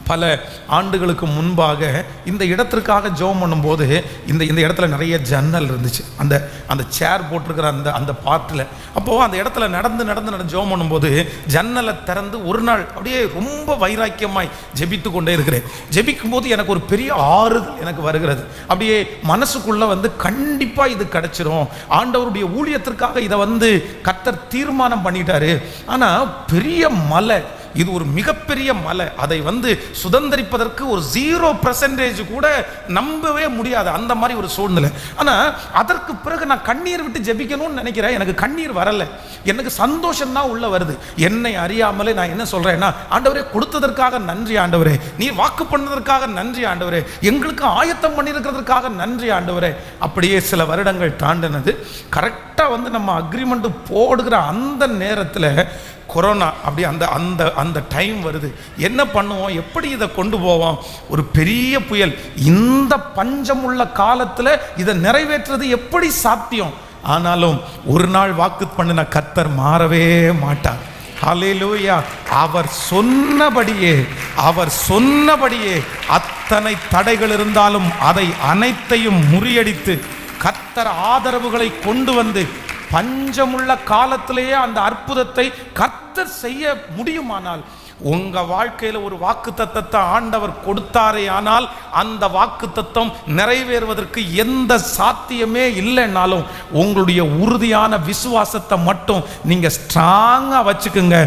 பல ஆண்டுகளுக்கு முன்பாக இந்த இடத்திற்காக ஜெபம் பண்ணும்போது இந்த இந்த இடத்துல நிறைய ஜன்னல் இருந்துச்சு. அந்த அந்த சேர் போட்டிருக்கிற அந்த அந்த பார்ட்டில் அப்போது அந்த இடத்துல நடந்து ஜெபம் பண்ணும்போது ஜன்னலை திறந்து ஒரு நாள் அப்படியே ரொம்ப வைராக்கியமாய் ஜெபித்து கொண்டே இருக்கிறேன். ஜெபிக்கும் போது எனக்கு ஒரு பெரிய ஆறுதல் எனக்கு வருகிறது. அப்படியே மனசுக்குள்ளே கண்டிப்பாக இது கிடைச்சிரும், ஆண்டவருடைய ஊழியத்திற்காக இதை கர்த்தர் தீர்மானம் பண்ணிட்டாரு. ஆனால் பெரிய மலை, இது ஒரு மிகப்பெரிய மலை, அதை சுதந்திரிப்பதற்கு ஒரு 0% கூட நம்பவே முடியாது, அந்த மாதிரி ஒரு சூழ்நிலை. ஆனால் அதற்கு பிறகு நான் கண்ணீர் விட்டு ஜெபிக்கணும்னு நினைக்கிறேன். எனக்கு கண்ணீர் வரல, எனக்கு சந்தோஷம் தான் உள்ள வருது. என்னை அறியாமலே நான் என்ன சொல்றேன்னா, ஆண்டவரே கொடுத்ததற்காக நன்றி ஆண்டவரே, நீ வாக்கு பண்ணதற்காக நன்றி ஆண்டவரே, எங்களுக்கு ஆயத்தம் பண்ணியிருக்கிறதுக்காக நன்றி ஆண்டவரே. அப்படியே சில வருடங்கள் தாண்டினது. கரெக்டாக நம்ம அக்ரிமெண்ட் போடுகிற அந்த நேரத்தில் கொரோனா அப்படி அந்த அந்த அந்த டைம் வருது. என்ன பண்ணுவோம், எப்படி இதை கொண்டு போவோம்? ஒரு பெரிய புயல். இந்த பஞ்சம் உள்ள காலத்தில் இதை நிறைவேற்றுறது எப்படி சாத்தியம்? ஆனாலும் ஒரு நாள் வாக்கு பண்ணின கர்த்தர் மாறவே மாட்டார். ஹல்லேலூயா. அவர் சொன்னபடியே அத்தனை தடைகள் இருந்தாலும் அதை அனைத்தையும் முறியடித்து கர்த்தர் ஆதரவுகளை கொண்டு பஞ்சமுள்ள காலத்திலேயே அந்த அற்புதத்தை கர்த்தர் செய்ய முடியுமானால், உங்க வாழ்க்கையில ஒரு வாக்குத்தத்தத்தை ஆண்டவர் கொடுத்தாரே ஆனால் அந்த வாக்குத்தத்தம் நிறைவேறுவதற்கு எந்த சாத்தியமே இல்லைன்னாலும் உங்களுடைய உறுதியான விசுவாசத்தை மட்டும் நீங்க ஸ்ட்ராங்கா வச்சுக்குங்க.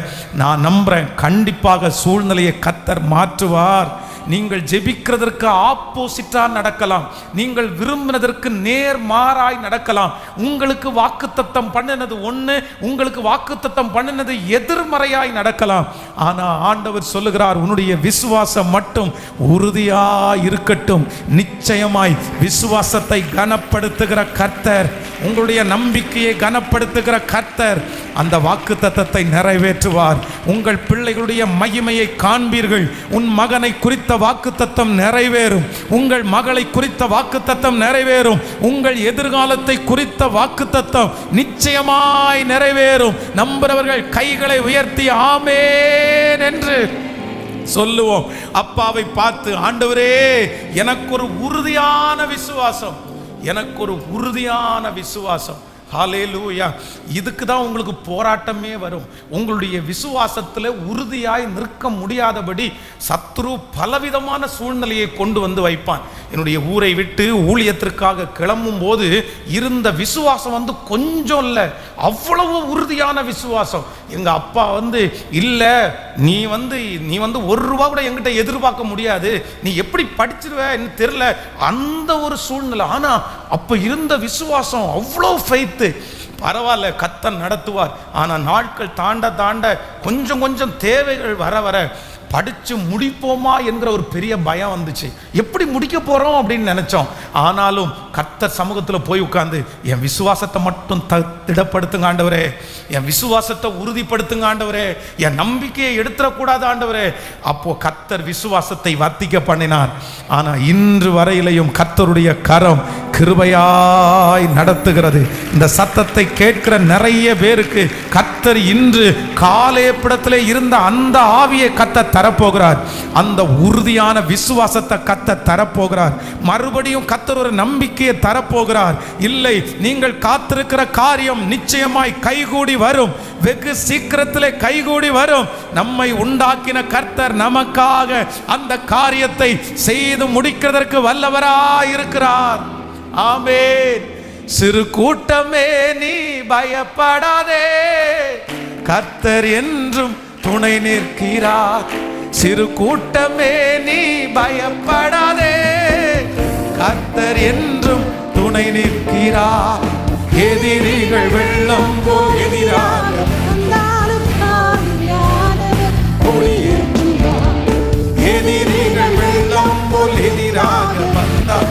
நான் நம்புறேன், கண்டிப்பாக சூழ்நிலையை கர்த்தர் மாற்றுவார். நீங்கள் ஜெபிக்கிறதற்கு ஆப்போசிட்டா நடக்கலாம், நீங்கள் விரும்பினதற்கு நேர்மாறாய் நடக்கலாம். உங்களுக்கு வாக்குத்தத்தம் பண்ணினது ஒண்ணு, உங்களுக்கு வாக்குத்தத்தம் பண்ணினது எதிர்மறையாய் நடக்கலாம். ஆனா ஆண்டவர் சொல்லுகிறார், உன்னுடைய விசுவாசம் மட்டும் உறுதியாய் இருக்கட்டும். நிச்சயமாய் விசுவாசத்தை கனப்படுத்துகிற கர்த்தர், உங்களுடைய நம்பிக்கையை கனப்படுத்துகிற கர்த்தர் அந்த வாக்குத்தத்தத்தை நிறைவேற்றுவார். உங்கள் பிள்ளைகளுடைய மகிமையை காண்பீர்கள். உன் மகனை குறித்த வாக்குத்தத்தம் நிறைவேறும், உங்கள் மகளை குறித்த வாக்குத்தத்தம் நிறைவேறும், உங்கள் எதிர்காலத்தை குறித்த வாக்குத்தத்தம் நிச்சயமாய் நிறைவேறும். நம்புறவர்கள் கைகளை உயர்த்தி ஆமென் என்று சொல்லுவோம். அப்பாவை பார்த்து, ஆண்டவரே எனக்கு ஒரு உறுதியான விசுவாசம், எனக்கு ஒரு உறுதியான விசுவாசம். ஹல்லேலூயா. இதுக்கு தான் உங்களுக்கு போராட்டமே வரும். உங்களுடைய விசுவாசத்தில் உறுதியாய் நிற்க முடியாதபடி சத்ரு பலவிதமான சூழ்நிலையை கொண்டு வைப்பான். என்னுடைய ஊரை விட்டு ஊழியத்திற்காக கிளம்பும் போது இருந்த விசுவாசம் கொஞ்சம் இல்லை, அவ்வளவு உறுதியான விசுவாசம். எங்க அப்பா இல்லை, நீ நீ ₹1 கூட என்கிட்ட எதிர்பார்க்க முடியாது, நீ எப்படி படிச்சிருவேன்னு தெரியல, அந்த ஒரு சூழ்நிலை. ஆனா அப்ப இருந்த விசுவாசம், அவ்வளோ ஃபெய்த். பரவாயில்ல, கர்த்தர் நடத்துவார். ஆனா நாட்கள் தாண்ட கொஞ்சம் கொஞ்சம் தேவைகள் வர படிச்சு முடிப்போமா என்கிற ஒரு பெரிய பயம் வந்துச்சு. எப்படி முடிக்க போறோம் அப்படின்னு நினைச்சோம். ஆனாலும் கர்த்தர் சமூகத்தில் போய் உட்கார்ந்து, என் விசுவாசத்தை மட்டும் திடப்படுத்துங்க ஆண்டவரே, என் விசுவாசத்தை உறுதிப்படுத்துங்க ஆண்டவரே, என் நம்பிக்கையை எடுத்துடக்கூடாது ஆண்டவரே. அப்போ கர்த்தர் விசுவாசத்தை வர்த்திக்க பண்ணினார். ஆனா இன்று வரையிலையும் கர்த்தருடைய கரம் கிருபையாய் நடத்துகிறது. இந்த சத்தத்தை கேட்கிற நிறைய பேருக்கு கர்த்தர் இன்று காலேப்பிடத்திலே இருந்த அந்த ஆவியை கர்த்தர் தரப்போகிறார். அந்த உறுதியான விசுவாசத்தை கர்த்தர் தரப்போகிறார். மறுபடியும் கர்த்தர் ஒரு நம்பிக்கையை தரப்போகிறார். இல்லை, நீங்கள் காத்திருக்கிற காரியம் நிச்சயமாய் கைகூடி வரும், வெகு சீக்கிரத்திலே கைகூடி வரும். நம்மை உண்டாக்கின கர்த்தர் நமக்காக அந்த காரியத்தை செய்து முடிக்கிறதற்கு வல்லவராய் இருக்கிறார். ஆமென். சிறு கூட்டமே நீ பயப்படாதே, கர்த்தர் என்றும் துணை நிற்கிறார். சிறு கூட்டமே நீ பயப்படாதே, கர்த்தர் என்றும் துணை நிற்கிறார். எதிரிகள் வெள்ளம் போல் எதிராக எதிரிகள் வெள்ளம் போல் எதிராக வந்தார்.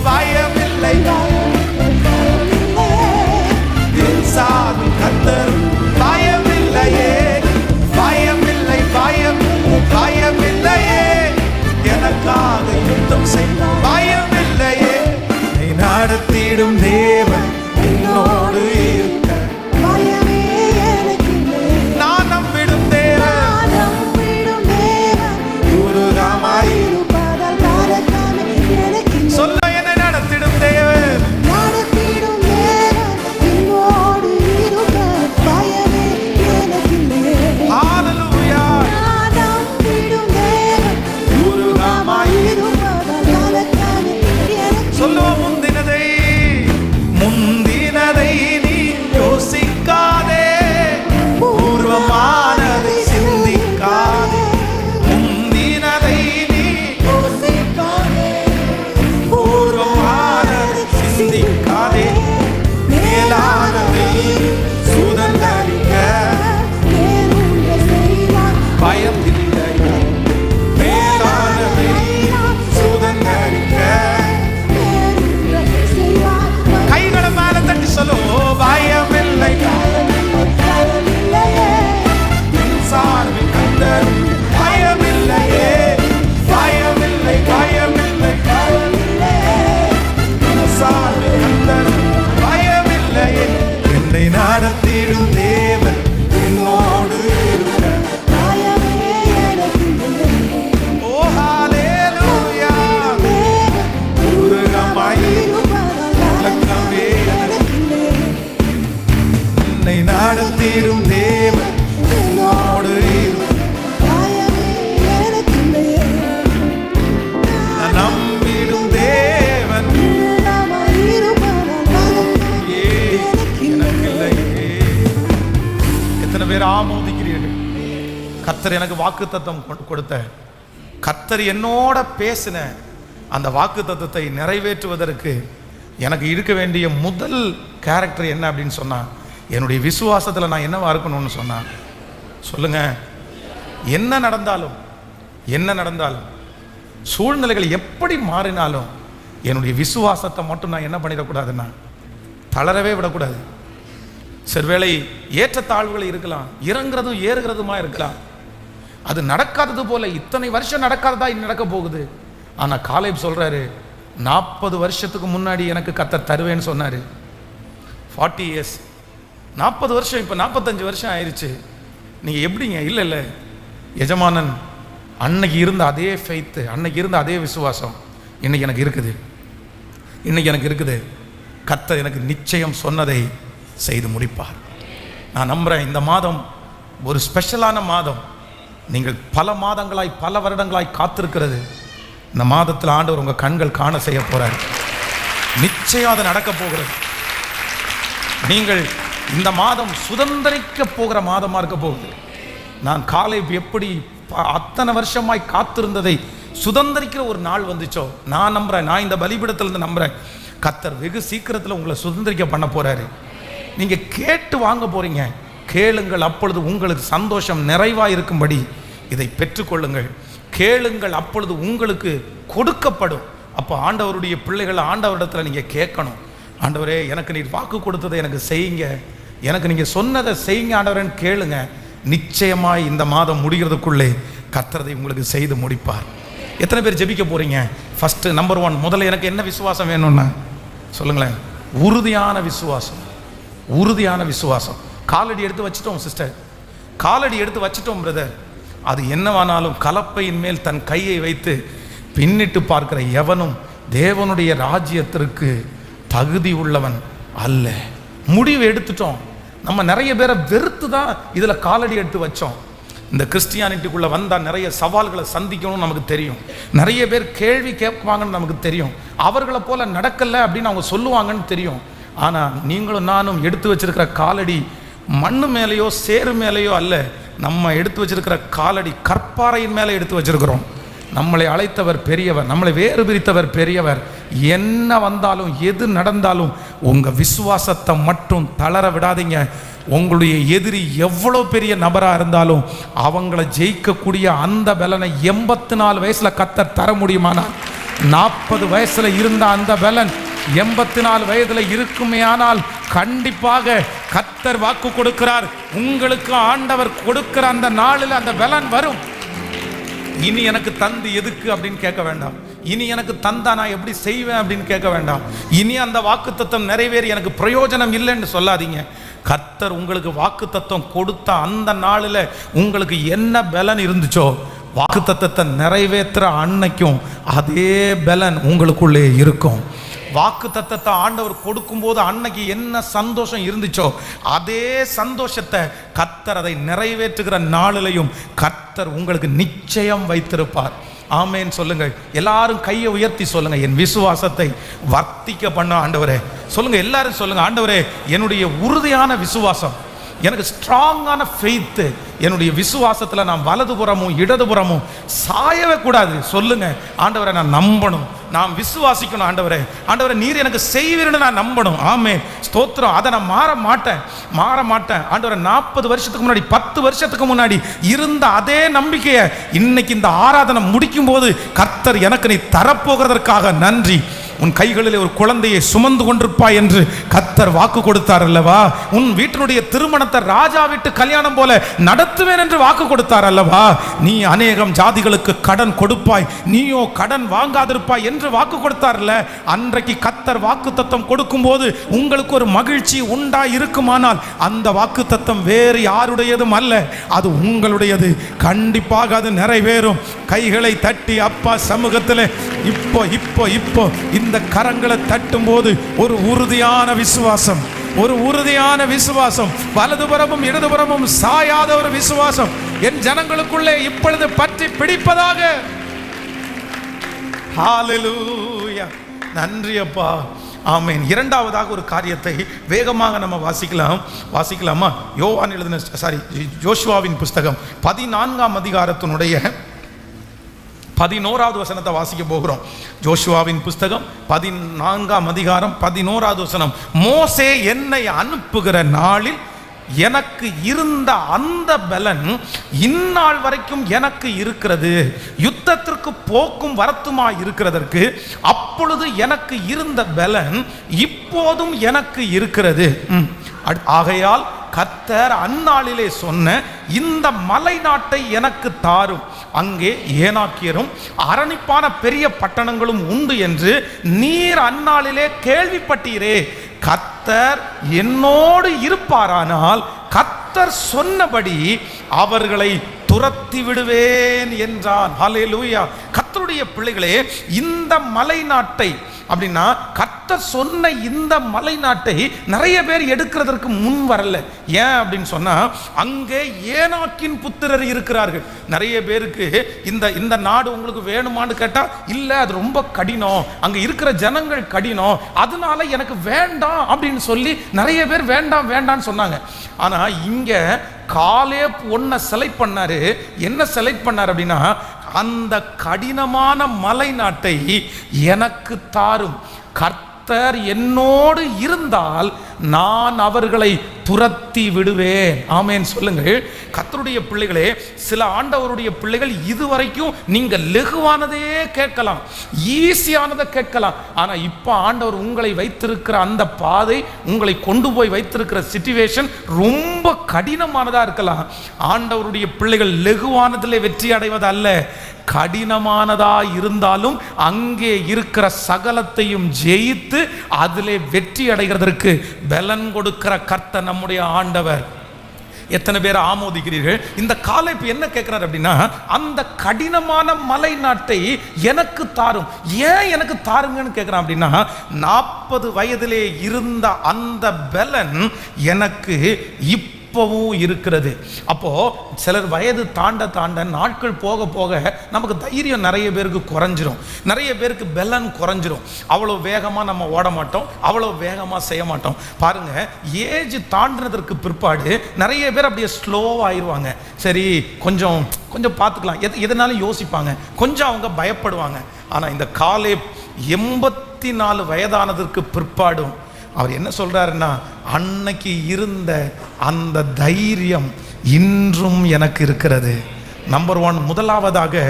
பயமில்லை, கர்த்தர் பயமில்லையே, பயமில்லை, பயமில்லையே, எனக்காக யுத்தம் செய்ய பயமில்லையே, நடத்திடும் இருக்கிறீர்கள். கர்த்தர் எனக்கு வாக்குத்தத்தம் கொடுத்த, கர்த்தர் என்னோட பேசின அந்த வாக்குத்தத்தத்தை நிறைவேற்றுவதற்கு எனக்கு இருக்க வேண்டிய முதல் கேரக்டர் என்ன அப்படின்னு சொன்னா, என்னுடைய விசுவாசத்தில் நான் என்னவா இருக்கணும்னு சொன்னா, சொல்லுங்க, என்ன நடந்தாலும் சூழ்நிலைகள் எப்படி மாறினாலும் என்னுடைய விசுவாசத்தை மட்டும் நான் என்ன பண்ணிடக்கூடாதுன்னா தளரவே விடக்கூடாது. சிறுவேளை ஏற்றத்தாழ்வுகள் இருக்கலாம், இறங்குறதும் ஏறுகிறதுமா இருக்கலாம். அது நடக்காதது போல இத்தனை வருஷம் நடக்காததா இனி நடக்க போகுது. ஆனா காலேப் சொல்றாரு, 40 வருஷத்துக்கு முன்னாடி எனக்கு கர்த்தர் தருவேன்னு சொன்னாரு. 40 இயர்ஸ், 40 வருஷம், இப்போ 45 வருஷம் ஆயிடுச்சு. நீங்க எப்படிங்க? இல்லை எஜமானன் அன்னைக்கு இருந்த அதே ஃபெய்த், அன்னைக்கு இருந்த அதே விசுவாசம் இன்னைக்கு எனக்கு இருக்குது. கர்த்தர் எனக்கு நிச்சயம் சொன்னதை செய்து முடிப்பார். நான் நம்புறேன் இந்த மாதம் ஒரு ஸ்பெஷலான மாதம். நீங்கள் பல மாதங்களாய் பல வருடங்களாய் காத்திருக்கிறது, இந்த மாதத்தில் ஆண்டவர் உங்க கண்கள் காண செய்ய போறார். நிச்சயம் அது நடக்க போகிறது. நீங்கள் இந்த மாதம் சுதந்திரிக்க போகிற மாதமா இருக்க போகுது. நான் காலை எப்படி அத்தனை வருஷமாய் காத்திருந்ததை சுதந்திரிக்கிற ஒரு நாள் வந்துச்சோ, நான் நம்புறேன், நான் இந்த பலிபீடத்திலிருந்து நம்புறேன், கர்த்தர் வெகு சீக்கிரத்தில் உங்களை சுதந்திரிக்க பண்ண போறாரு. நீங்க கேட்டு வாங்க போறீங்க. கேளுங்கள், அப்பொழுது உங்களுக்கு சந்தோஷம் நிறைவா இருக்கும்படி இதை பெற்றுக்கொள்ளுங்கள். கேளுங்கள், அப்பொழுது உங்களுக்கு கொடுக்கப்படும். அப்போ ஆண்டவருடைய பிள்ளைகள் ஆண்டவரிடத்துல நீங்க கேட்கணும். ஆண்டவரே, எனக்கு நீர் வாக்கு கொடுத்ததை எனக்கு செய்யுங்க, எனக்கு நீங்க சொன்னதை செய்யுங்க ஆண்டவரேன்னு கேளுங்க. நிச்சயமாய் இந்த மாதம் முடிகிறதுக்குள்ளே கர்த்தரை உங்களுக்கு செய்து முடிப்பார். எத்தனை பேர் ஜெபிக்க போறீங்க? ஃபர்ஸ்ட் நம்பர் 1, முதல்ல எனக்கு என்ன விசுவாசம் வேணும்னா சொல்லுங்களேன். உறுதியான விசுவாசம். காலடி எடுத்து வச்சிட்டோம் சிஸ்டர், காலடி எடுத்து வச்சிட்டோம் பிரதர். அது என்னவானாலும் கலப்பையின் மேல் தன் கையை வைத்து பின்னிட்டு பார்க்கிற எவனும் தேவனுடைய ராஜ்யத்திற்கு தகுதி உள்ளவன் அல்ல. முடிவு எடுத்துட்டோம். நம்ம நிறைய பேரை வெறுத்து தான் இதுல காலடி எடுத்து வச்சோம். இந்த கிறிஸ்டியானிட்டிக்குள்ள வந்தா நிறைய சவால்களை சந்திக்கணும்னு நமக்கு தெரியும். நிறைய பேர் கேள்வி கேட்பாங்கன்னு நமக்கு தெரியும். அவர்களை போல நடக்கல அப்படின்னு அவங்க சொல்லுவாங்கன்னு தெரியும். ஆனா நீங்களும் நானும் எடுத்து வச்சிருக்கிற காலடி மண்ணு மேலேயோ சேறு மேலேயோ அல்ல. நம்ம எடுத்து வச்சிருக்கிற காலடி கற்பாறையின் மேலே எடுத்து வச்சிருக்கிறோம். நம்மளை அழைத்தவர் பெரியவர், நம்மளை வேறு பிரித்தவர் பெரியவர். என்ன வந்தாலும் எது நடந்தாலும் உங்க விசுவாசத்தை மட்டும் தளர விடாதீங்க. உங்களுடைய எதிரி எவ்வளோ பெரிய நபராக இருந்தாலும் அவங்களை ஜெயிக்கக்கூடிய அந்த பலனை 84 வயசுல கர்த்தர் தர முடியுமானா, 40 வயசுல இருந்த அந்த பலன் 84 வயதுல இருக்குமே. ஆனால் கண்டிப்பாக கர்த்தர் வாக்கு கொடுக்கிறார், உங்களுக்கு ஆண்டவர் கொடுக்கிற அந்த நாளில் அந்த பலன் வரும். இனி எனக்கு தந்து எதுக்கு அப்படின்னு கேட்க வேண்டாம். இனி எனக்கு தந்தா நான் எப்படி செய்வேன் அப்படின்னு கேட்க வேண்டாம். இனி அந்த வாக்குத்தத்தம் நிறைவேறி எனக்கு பிரயோஜனம் இல்லைன்னு சொல்லாதீங்க. கர்த்தர் உங்களுக்கு வாக்குத்தத்தம் கொடுத்த அந்த நாளில் உங்களுக்கு என்ன பலன் இருந்துச்சோ, வாக்குத்தத்தத்தை நிறைவேற்ற அன்னைக்கும் அதே பலன் உங்களுக்குள்ளே இருக்கும். வாக்குத்தத்தத்தை ஆண்டவர் கொடுக்கும்போது அன்னைக்கு என்ன சந்தோஷம் இருந்துச்சோ அதே சந்தோஷத்தை கர்த்தர் அதை நிறைவேற்றுகிற நாளிலையும் கர்த்தர் உங்களுக்கு நிச்சயம் வைத்திருப்பார். ஆமேன் சொல்லுங்க. எல்லாரும் கையை உயர்த்தி சொல்லுங்க, என் விசுவாசத்தை வர்த்திக்க பண்ண ஆண்டவரே. சொல்லுங்க, எல்லாரும் சொல்லுங்க, ஆண்டவரே என்னுடைய உறுதியான விசுவாசம், எனக்கு ஸ்ட்ராங்கான ஃபெய்த், என்னுடைய விசுவாசத்தில் நான் வலதுபுறமும் இடதுபுறமும் சாயவே கூடாது. சொல்லுங்க, ஆண்டவரை நான் நம்பணும், நான் விசுவாசிக்கணும். ஆண்டவரே, ஆண்டவரை நீர் எனக்கு செய்வீர்னு நான் நம்பணும். ஆமே, ஸ்தோத்திரம். அதை நான் மாற மாட்டேன். ஆண்டவரை 40 வருஷத்துக்கு முன்னாடி 10 வருஷத்துக்கு முன்னாடி இருந்த அதே நம்பிக்கையை இன்னைக்கு இந்த ஆராதனை முடிக்கும் போது கர்த்தர் எனக்கு நீ தரப்போகிறதற்காக நன்றி. உன் கைகளிலே ஒரு குழந்தையை சுமந்து கொண்டிருப்பாய் என்று கர்த்தர் வாக்கு கொடுத்தார் அல்லவா? உன் வீட்டினுடைய திருமணத்தை ராஜா வீட்டு கல்யாணம் போல நடத்துவேன் என்று வாக்கு கொடுத்தார் அல்லவா? நீ அநேகம் ஜாதிகளுக்கு கடன் கொடுப்பாய், நீயோ கடன் வாங்காதிருப்பாய் என்று வாக்கு கொடுத்தார்ல. அன்றைக்கு கர்த்தர் வாக்கு தத்தம் கொடுக்கும் போது உங்களுக்கு ஒரு மகிழ்ச்சி உண்டாய் இருக்குமானால் அந்த வாக்கு தத்தம் வேறு யாருடையதும் அல்ல, அது உங்களுடையது. கண்டிப்பாக அது நிறைவேறும். கைகளை தட்டி அப்பா சமூகத்தில் இப்போ இந்த கரங்களை தட்டும் போது ஒரு உறுதியான விசுவாசம், வலதுபுறமும் இடதுபுறமும் சாயாத ஒரு விசுவாசம் என் ஜனங்களுக்குள்ளே இப்பொழுது பற்றி பிடிப்பதாக. ஹல்லேலூயா. நன்றி அப்பா. ஆமென். இரண்டாவதாக ஒரு காரியத்தை வேகமாக நம்ம வாசிக்கலாமா? யோவான் எழுதின யோசுவாவின் புஸ்தகம் 14ஆம் அதிகாரத்தினுடைய 11வது வசனத்தை வாசிக்க போகிறோம். யோசுவாவின் புஸ்தகம் 14ஆம் அதிகாரம் 11வது வசனம். மோசே என்னை அனுப்புகிற நாளில் எனக்கு இருந்த அந்த பலன் இந்நாள் வரைக்கும் எனக்கு இருக்கிறது. யுத்தத்திற்கு போக்கும் வரத்துமா இருக்கிறதற்கு அப்பொழுது எனக்கு இருந்த பலன் இப்போதும் எனக்கு இருக்கிறது. ஆகையால் கர்த்தர் அந்நாளிலே சொன்ன இந்த மலை நாட்டை எனக்கு தாரும், அங்கே ஏனாக்கியரும் அரணிப்பான பெரிய பட்டணங்களும் உண்டு என்று நீர் அந்நாளிலே கேள்விப்பட்டீரே. கர்த்தர் என்னோடு இருப்பாரானால் கர்த்தர் சொன்னபடி அவர்களை துரத்தி விடுவேன் என்றான். ஹல்லேலூயா. கர்த்தருடைய பிள்ளைகளே, இந்த மலை நாட்டை அப்படின்னா கர்த்தர் சொன்ன இந்த மலை நாட்டை நிறைய பேர் எடுக்கிறதற்கு முன் வரல. ஏன் அப்படின்னு சொன்னா அங்கே ஏனாக்கின் புத்திரர் இருக்கிறார்கள். நிறைய பேருக்கு இந்த நாடு உங்களுக்கு வேணுமான்னு கேட்டா இல்ல, அது ரொம்ப கடினம், அங்க இருக்கிற ஜனங்கள் கடினம், அதனால எனக்கு வேண்டாம் அப்படின்னு சொல்லி நிறைய பேர் வேண்டாம் வேண்டாம்னு சொன்னாங்க. ஆனா இங்க காலேப் ஒன்ன செலக்ட் பண்ணாரு. என்ன செலக்ட் பண்ணார் அப்படின்னா, அந்த கடினமான மலை நாட்டை எனக்கு தாரும், கர்த்தர் என்னோடு இருந்தால் நான் அவர்களை துரத்தி விடுவேன். ஆமென் சொல்லுங்கள். கர்த்தருடைய பிள்ளைகளே, சில ஆண்டவருடைய பிள்ளைகள் இதுவரைக்கும் நீங்க லெகுவானதே கேட்கலாம், ஈஸியானதை கேட்கலாம். ஆனா இப்ப ஆண்டவர் உங்களை வைத்திருக்கிற அந்த பாதை, உங்களை கொண்டு போய் வைத்திருக்கிற சிச்சுவேஷன் ரொம்ப கடினமானதா இருக்கலாம். ஆண்டவருடைய பிள்ளைகள் லெகுவானதிலே வெற்றி அடைவதல்ல, கடினமானதா இருந்தாலும் அங்கே இருக்கிற சகலத்தையும் ஜெயித்து அதிலே வெற்றி அடைகிறதற்கு பலன் கொடுக்கிற கர்த்தர் நம்முடைய ஆண்டவர். எத்தனை பேர் ஆமோதிக்கிறீர்கள்? இந்த காலேப் என்ன கேட்கிறார் அப்படின்னா, அந்த கடினமான மலை நாட்டை எனக்கு தாரும். ஏன் எனக்கு தாருங்கன்னு கேட்கிறான் அப்படின்னா, 40 வயதிலே இருந்த அந்த பலன் எனக்கு இப்பவும் இருக்கிறது. அப்போ சிலர் வயது தாண்ட தாண்ட நாட்கள் போக போக நமக்கு தைரியம் நிறைய பேருக்கு குறைஞ்சிரும், நிறைய பேருக்கு பலன் குறைஞ்சிரும். அவ்வளோ வேகமாக நம்ம ஓட மாட்டோம், அவ்வளோ வேகமாக செய்ய மாட்டோம். பாருங்க, ஏஜ் தாண்டினதற்கு பிற்பாடு நிறைய பேர் அப்படியே ஸ்லோவாகிடுவாங்க. சரி, கொஞ்சம் கொஞ்சம் பார்த்துக்கலாம், எதனாலும் யோசிப்பாங்க, கொஞ்சம் அவங்க பயப்படுவாங்க. ஆனால் இந்த காலேப் 84 வயதானதற்கு பிற்பாடும் அவர் என்ன சொல்றாருன்னா, அன்னைக்கு இருந்த அந்த தைரியம் இன்றும் எனக்கு இருக்கிறது. நம்பர் 1, முதலாவதாக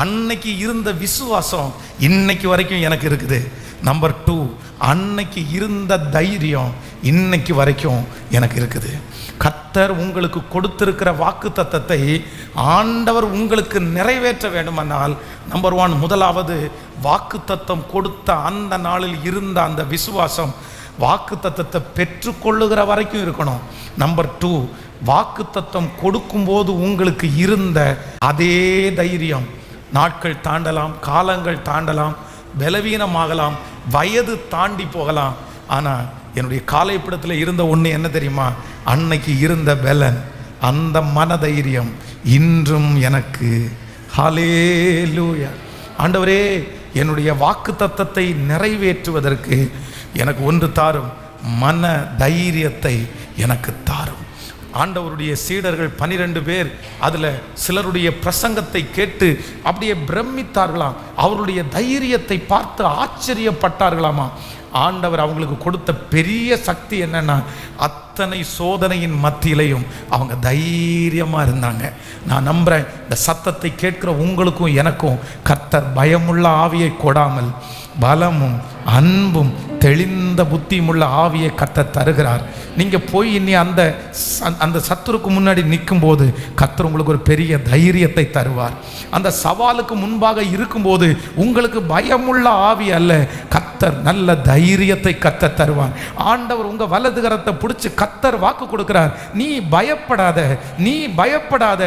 அன்னைக்கு இருந்த விசுவாசம் இன்னைக்கு வரைக்கும் எனக்கு இருக்குது. நம்பர் 2, அன்னைக்கு இருந்த தைரியம் இன்னைக்கு வரைக்கும் எனக்கு இருக்குது. கர்த்தர் உங்களுக்கு கொடுத்திருக்கிற வாக்குத்தத்தத்தை ஆண்டவர் உங்களுக்கு நிறைவேற்ற வேண்டுமானால் நம்பர் 1, முதலாவது வாக்குத்தத்தம் கொடுத்த அந்த நாளில் இருந்த அந்த விசுவாசம் வாக்குத்தத்தத்தை பெற்றுக்கொள்ளுகிற வரைக்கும் இருக்கணும். நம்பர் 2, வாக்குத்தத்தம் கொடுக்கும்போது உங்களுக்கு இருந்த அதே தைரியம். நாட்கள் தாண்டலாம், காலங்கள் தாண்டலாம், பலவீனமாகலாம், வயது தாண்டி போகலாம். ஆனால் என்னுடைய காலைப்பிடத்தில் இருந்த ஒன்று என்ன தெரியுமா? அன்னைக்கு இருந்த பலன், அந்த மனதைரியம் இன்றும் எனக்கு. ஹல்லேலூயா. ஆண்டவரே, என்னுடைய வாக்குத்தத்தத்தை நிறைவேற்றுவதற்கு எனக்கு ஒன்று தாரும், மன தைரியத்தை எனக்கு தாரும். ஆண்டவருடைய சீடர்கள் 12 பேர், அதில் சிலருடைய பிரசங்கத்தை கேட்டு அப்படியே பிரமித்தார்களாம், அவருடைய தைரியத்தை பார்த்து ஆச்சரியப்பட்டார்களாமா. ஆண்டவர் அவங்களுக்கு கொடுத்த பெரிய சக்தி என்னன்னா, அத்தனை சோதனையின் மத்தியிலையும் அவங்க தைரியமாக இருந்தாங்க. நான் நம்புகிறேன், இந்த சத்தத்தை கேட்கிற உங்களுக்கும் எனக்கும் கர்த்தர் பயமுள்ள ஆவியை கொடாமல் பலமும் அன்பும் தெளிந்த புத்தியுமுள்ள ஆவியை கர்த்தர் தருகிறார். நீங்கள் போய் இனி அந்த சத்துருக்கு முன்னாடி நிற்கும்போது கர்த்தர் உங்களுக்கு ஒரு பெரிய தைரியத்தை தருவார். அந்த சவாலுக்கு முன்பாக இருக்கும்போது உங்களுக்கு பயமுள்ள ஆவி அல்ல, கர்த்தர் நல்ல தைரியத்தை கர்த்தர் தருவார். ஆண்டவர் உங்கள் வலது கரத்தை பிடிச்சி கர்த்தர் வாக்கு கொடுக்கிறார், நீ பயப்படாத, நீ பயப்படாத,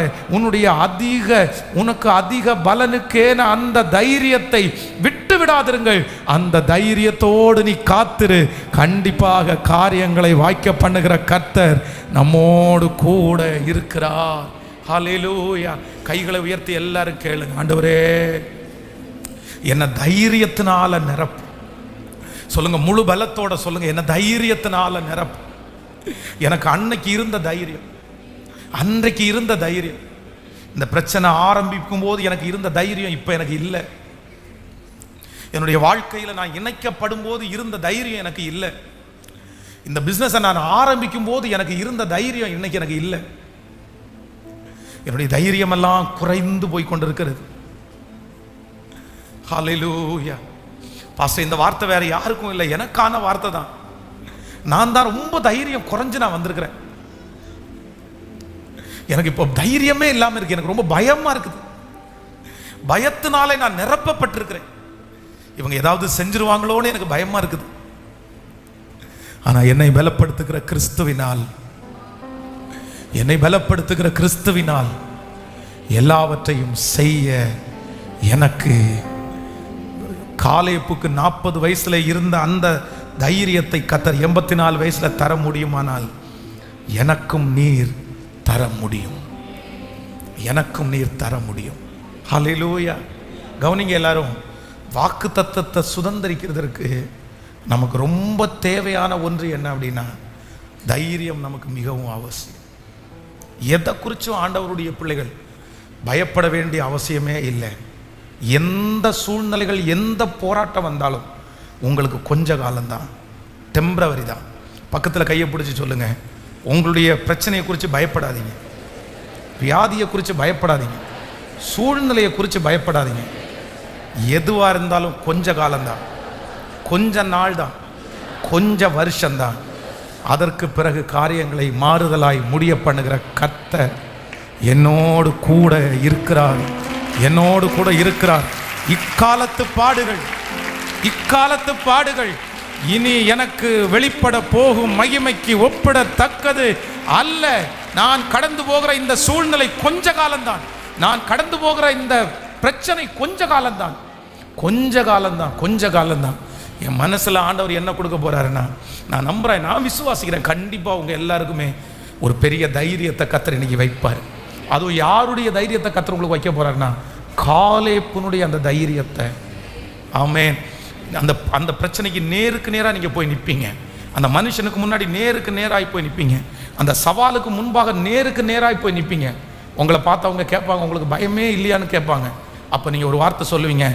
உனக்கு அதிக பலனுக்கேன அந்த தைரியத்தை விட்டு விடாதிருங்கள். அந்த தைரியத்தோடு நீ காத்திரு, கண்டிப்பாக காரியங்களை வாய்க்க பண்ணுகிற கர்த்தர் நம்மோடு கூட இருக்கிறார். ஹல்லேலூயா. கைகளை உயர்த்தி எல்லாரும் கேளுங்க, ஆண்டவரே என்ன தைரியத்தினால நிரப்பு, சொல்லுங்க, முழு பலத்தோட சொல்லுங்க, என்ன தைரியத்தினால நிரப்பு. எனக்கு அன்னைக்கு இருந்த தைரியம், அன்றைக்கு இருந்த தைரியம், இந்த பிரச்சனை ஆரம்பிக்கும் போது எனக்கு இருந்த தைரியம் இப்ப எனக்கு இல்லை. என்னுடைய வாழ்க்கையில் நான் இணைக்கப்படும் போது இருந்த தைரியம் எனக்கு இல்லை. இந்த பிசினஸை நான் ஆரம்பிக்கும் போது எனக்கு இருந்த தைரியம் இன்னைக்கு எனக்கு இல்லை. என்னுடைய தைரியம் எல்லாம் குறைந்து போய் கொண்டிருக்கிறது. ஹல்லேலூயா. பாஸ்டர், இந்த வார்த்தை வேற யாருக்கும் இல்லை, எனக்கான வார்த்தை தான். நான் தான் ரொம்ப தைரியம் குறைஞ்சு நான் வந்திருக்கிறேன். எனக்கு இப்போ தைரியமே இல்லாம இருக்கு. எனக்கு ரொம்ப பயமா இருக்குது. பயத்தினாலே நான் நிரப்பப்பட்டிருக்கிறேன். இவங்க ஏதாவது செஞ்சிருவாங்களோன்னு எனக்கு பயமா இருக்குது. ஆனா என்னை பலப்படுத்துகிற கிறிஸ்துவினால், என்னை பலப்படுத்துகிற கிறிஸ்துவினால் எல்லாவற்றையும் செய்ய எனக்கு காலேப்புக்கு 40 வயசுல இருந்த அந்த தைரியத்தை கர்த்தர் 84 வயசுல தர முடியுமானால் எனக்கும் நீர் தர முடியும். எனக்கும் நீர் தர முடியும். ஹல்லேலூயா. கவனிங்க எல்லாரும், வாக்கு தத்தத்தை சுதந்திரிக்கிறதுக்கு நமக்கு ரொம்ப தேவையான ஒன்று என்ன அப்படின்னா தைரியம் நமக்கு மிகவும் அவசியம். எதை குறிச்சும் ஆண்டவருடைய பிள்ளைகள் பயப்பட வேண்டிய அவசியமே இல்லை. எந்த சூழ்நிலைகள், எந்த போராட்டம் வந்தாலும் உங்களுக்கு கொஞ்ச காலம்தான், டெம்பரவரி தான். பக்கத்தில் கையை பிடிச்சி சொல்லுங்க, உங்களுடைய பிரச்சனையை குறித்து பயப்படாதீங்க, வியாதியை குறித்து பயப்படாதீங்க, சூழ்நிலையை குறித்து பயப்படாதீங்க. எதுவாக இருந்தாலும் கொஞ்ச காலம்தான், கொஞ்ச நாள் தான், கொஞ்ச வருஷம்தான். அதற்கு பிறகு காரியங்களை மாறுதலாய் முடிய பண்ணுகிற கர்த்தர் என்னோடு கூட இருக்கிறார், என்னோடு கூட இருக்கிறார். இக்காலத்து பாடுகள், இக்காலத்து பாடுகள் இனி எனக்கு வெளிப்பட போகும் மகிமைக்கு ஒப்பிடத்தக்கது அல்ல. நான் கடந்து போகிற இந்த சூழ்நிலை கொஞ்ச காலம்தான், நான் கடந்து போகிற இந்த பிரச்சனை கொஞ்ச காலம்தான், கொஞ்ச காலம்தான், கொஞ்ச காலம்தான். என் மனசில் ஆண்டவர் என்ன கொடுக்க போறாருன்னா, நான் நம்புறேன், நான் விசுவாசிக்கிறேன், கண்டிப்பாக உங்க எல்லாருக்குமே ஒரு பெரிய தைரியத்தை கர்த்தர் இன்னைக்கு வைப்பார். அதுவும் யாருடைய தைரியத்தை கர்த்தர் உங்களுக்கு வைக்க போறாருன்னா, காலேப்புனுடைய அந்த தைரியத்தை. ஆமென். அந்த அந்த பிரச்சனைக்கு நேருக்கு நேராக நீங்கள் போய் நிற்பீங்க, அந்த மனுஷனுக்கு முன்னாடி நேருக்கு நேராக போய் நிற்பீங்க, அந்த சவாலுக்கு முன்பாக நேருக்கு நேராக போய் நிற்பீங்க. உங்களை பார்த்தவங்க கேட்பாங்க, உங்களுக்கு பயமே இல்லையான்னு கேட்பாங்க. அப்போ நீங்கள் ஒரு வார்த்தை சொல்லுவீங்க,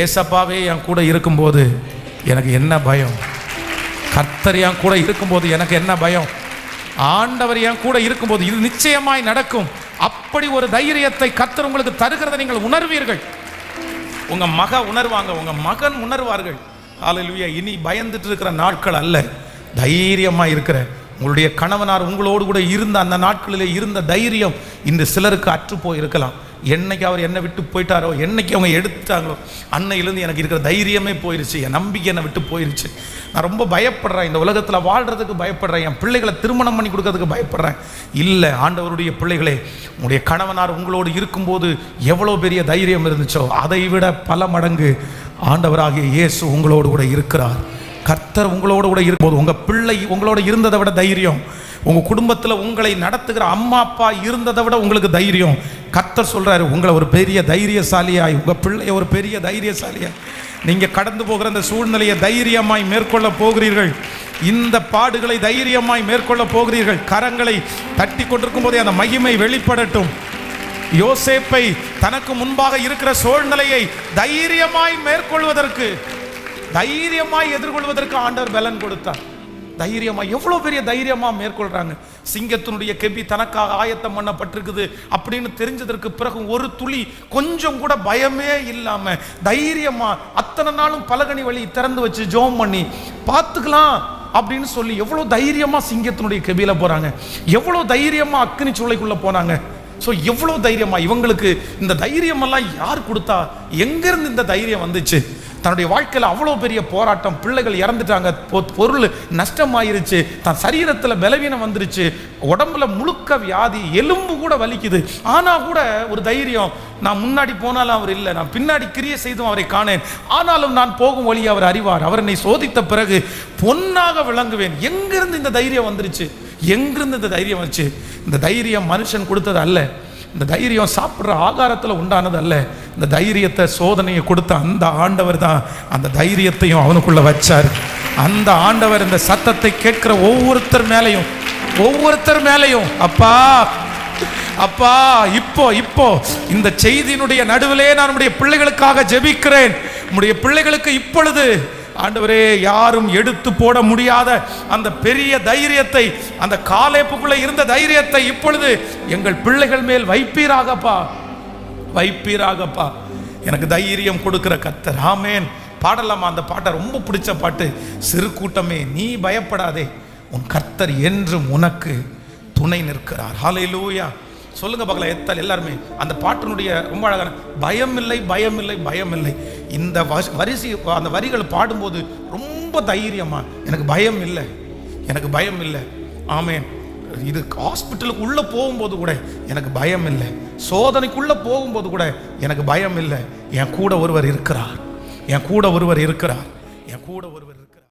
ஏசப்பாவே என் கூட இருக்கும்போது எனக்கு என்ன பயம், கர்த்தர் என் கூட இருக்கும்போது எனக்கு என்ன பயம், ஆண்டவர் என் கூட இருக்கும்போது இது நிச்சயமாய் நடக்கும். அப்படி ஒரு தைரியத்தை கர்த்தர் உங்களுக்கு தருகிறதை நீங்கள் உணர்வீர்கள். உங்க மக உணர்வாங்க, உங்க மகன் உணர்வார்கள். ஹல்லேலூயா. இனி பயந்துட்டு இருக்கிற நாட்கள் அல்ல, தைரியமா இருக்கிற உங்களுடைய கணவனார் உங்களோடு கூட இருந்த அந்த நாட்களிலே இருந்த தைரியம் இன்று சிலருக்கு அற்று போயிருக்கலாம். என்னைக்கு அவர் என்னை விட்டு போயிட்டாரோ, என்னைக்கு அவங்க எடுத்துட்டாங்களோ, அன்னையிலேருந்து எனக்கு இருக்கிற தைரியமே போயிருச்சு, என் நம்பிக்கை என்னை விட்டு போயிருச்சு. நான் ரொம்ப பயப்படுறேன், இந்த உலகத்தில் வாழ்கிறதுக்கு பயப்படுறேன், என் பிள்ளைகளை திருமணம் பண்ணி கொடுக்கறதுக்கு பயப்படுறேன். இல்லை, ஆண்டவருடைய பிள்ளைகளே, உங்களுடைய கணவனார் உங்களோடு இருக்கும்போது எவ்வளோ பெரிய தைரியம் இருந்துச்சோ அதை விட பல மடங்கு ஆண்டவராகிய இயேசு உங்களோடு கூட இருக்கிறார். கர்த்தர் உங்களோடு கூட இருக்கும்போது உங்கள் பிள்ளை உங்களோட இருந்ததை விட தைரியம், உங்கள் குடும்பத்தில் உங்களை நடத்துகிற அம்மா அப்பா இருந்ததை விட உங்களுக்கு தைரியம். கர்த்தர் சொல்கிறாரு, உங்களை ஒரு பெரிய தைரியசாலியாய், உங்கள் பிள்ளைய ஒரு பெரிய தைரியசாலியாய் நீங்கள் கடந்து போகிற அந்த சூழ்நிலையை தைரியமாய் மேற்கொள்ள போகிறீர்கள். இந்த பாடுகளை தைரியமாய் மேற்கொள்ள போகிறீர்கள். கரங்களை தட்டி கொண்டிருக்கும் போதே அந்த மகிமை வெளிப்படட்டும். யோசேப்பை தனக்கு முன்பாக இருக்கிற சூழ்நிலையை தைரியமாய் மேற்கொள்வதற்கு, தைரியமாய் எதிர்கொள்வதற்கு ஆண்டவர் பலன் கொடுத்தார். தைரியமா, எவ்வளோ பெரிய தைரியமா மேற்கொள்றாங்க. சிங்கத்தினுடைய கெபி தனக்காக ஆயத்தம் பண்ணப்பட்டிருக்குது அப்படின்னு தெரிஞ்சதற்கு பிறகு ஒரு துளி கொஞ்சம் கூட பயமே இல்லாம தைரியமா அத்தனை நாளும் பலகனி வழி திறந்து வச்சு ஜெபம் பண்ணி பார்த்துக்கலாம் அப்படின்னு சொல்லி எவ்வளோ தைரியமா சிங்கத்தினுடைய கெபியில போறாங்க, எவ்வளோ தைரியமா அக்னி சூளைக்குள்ள போனாங்க. ஸோ எவ்வளோ தைரியமா, இவங்களுக்கு இந்த தைரியமெல்லாம் யார் கொடுத்தா, எங்கேருந்து இந்த தைரியம் வந்துச்சு? தன்னுடைய வாழ்க்கையில் அவ்வளோ பெரிய போராட்டம், பிள்ளைகள் இறந்துட்டாங்க, பொருள் நஷ்டமாயிருச்சு, தன் சரீரத்தில் பலவீனம் வந்துருச்சு, உடம்புல முழுக்க வியாதி, எலும்பு கூட வலிக்குது. ஆனால் கூட ஒரு தைரியம், நான் முன்னாடி போனாலும் அவர் இல்லை, நான் பின்னாடி கிரியை செய்தும் அவரை காணேன், ஆனாலும் நான் போகும் வழி அவர் அறிவார், அவர் என்னை சோதித்த பிறகு பொன்னாக விளங்குவேன். எங்கிருந்து இந்த தைரியம் வந்துருச்சு? எங்கிருந்து இந்த தைரியம் வந்துச்சு? இந்த தைரியம் மனுஷன் கொடுத்தது அல்ல, இந்த தைரியம் சாப்பிட்ற ஆகாரத்தில் உண்டானது அல்ல, இந்த தைரியத்தை, சோதனையை கொடுத்த அந்த ஆண்டவர் தான் அந்த தைரியத்தையும் அவனுக்குள்ள வச்சார். அந்த ஆண்டவர் இந்த சத்தத்தை கேட்கிற ஒவ்வொருத்தர் மேலையும் அப்பா அப்பா இப்போ இந்த செய்தியினுடைய நடுவிலே நான் நம்முடைய பிள்ளைகளுக்காக ஜெபிக்கிறேன். நம்முடைய பிள்ளைகளுக்கு இப்பொழுது ஆண்டவரே யாரும் எடுத்து போட முடியாத அந்த பெரிய தைரியத்தை, அந்த காலேப்புக்குள்ள இருந்த தைரியத்தை இப்பொழுது எங்கள் பிள்ளைகள் மேல் வைப்பீராகப்பா. எனக்கு தைரியம் கொடுக்கிற கர்த்தர். ஆமென். பாடலாமா அந்த பாட்டை? ரொம்ப பிடிச்ச பாட்டு. சிறு கூட்டமே நீ பயப்படாதே, உன் கர்த்தர் என்றும் உனக்கு துணை நிற்கிறார். ஹல்லேலூயா. சொல்லுங்க பார்க்கலாம் எல்லாருமே அந்த பாட்டினுடைய ரொம்ப அழகான பயமில்லை. இந்த வரிசை அந்த வரிகள் பாடும்போது ரொம்ப தைரியமா, எனக்கு பயம் இல்லை. ஆமென். இது ஹாஸ்பிட்டலுக்கு உள்ள போகும்போது கூட எனக்கு பயம் இல்லை. சோதனைக்குள்ள போகும்போது கூட எனக்கு பயம் இல்லை. என் கூட ஒருவர் இருக்கிறார்.